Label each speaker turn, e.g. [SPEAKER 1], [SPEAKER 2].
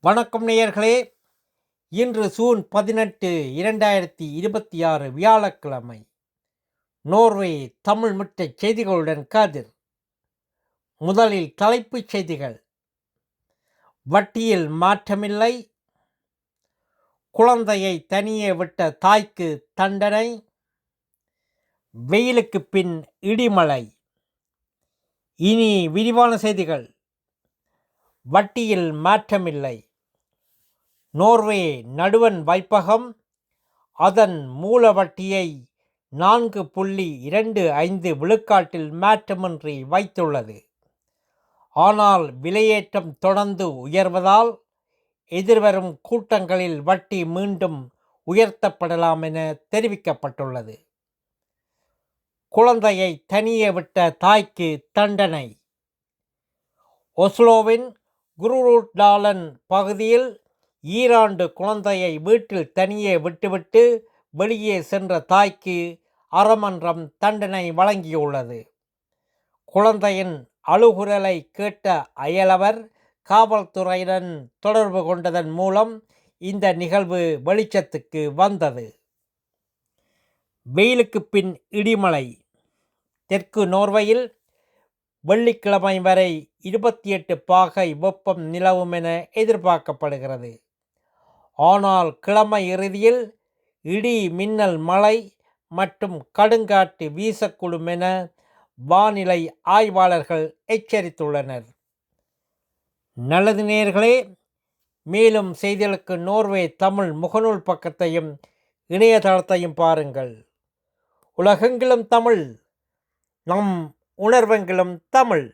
[SPEAKER 1] வணக்கம் நேயர்களே. இன்று ஜூன் 18, 2026 வியாழக்கிழமை. நோர்வே தமிழ் முற்ற செய்திகளுடன் கதிர். முதலில் தலைப்புச் செய்திகள். வட்டியில் மாற்றமில்லை, குழந்தையை தனியே விட்ட தாய்க்கு தண்டனை, வெயிலுக்கு பின் இடிமழை. இனி விரிவான செய்திகள். வட்டியில் மாற்றமில்லை. நோர்வே நடுவண் வைப்பகம் அதன் மூல வட்டியை 4.25 விழுக்காட்டில் மாற்றமின்றி வைத்துள்ளது. ஆனால் விலையேற்றம் தொடர்ந்து உயர்வதால் எதிர்வரும் கூட்டங்களில் வட்டி மீண்டும் உயர்த்தப்படலாம் என தெரிவிக்கப்பட்டுள்ளது. குழந்தையை தனியே விட்ட தாய்க்கு தண்டனை. ஒஸ்லோவின் குருருடாலன் பகுதியில் ஈராண்டு குழந்தையை வீட்டில் தனியே விட்டுவிட்டு வெளியே சென்ற தாய்க்கு அறமன்றம் தண்டனை வழங்கியுள்ளது. குழந்தையின் அழுகுரலை கேட்ட அயலவர் காவல்துறையுடன் தொடர்பு கொண்டதன் மூலம் இந்த நிகழ்வு வெளிச்சத்துக்கு வந்தது. வெயிலுக்கு பின் இடிமழை. தெற்கு நோர்வேயில் வெள்ளிக்கிழமை வரை 28 பாகை வெப்பம் நிலவும் என எதிர்பார்க்கப்படுகிறது. ஆனால் கிழமை இறுதியில் இடி மின்னல் மழை மற்றும் கடுங்காற்று வீசக்கூடும் என வானிலை ஆய்வாளர்கள் எச்சரித்துள்ளனர். நல்லது நேயர்களே, மேலும் செய்திகளுக்கு நோர்வே தமிழ் முகநூல் பக்கத்தையும் இணையதளத்தையும் பாருங்கள். உலகெங்கிலும் தமிழ், நம் உணர்வெங்கிலும் தமிழ்.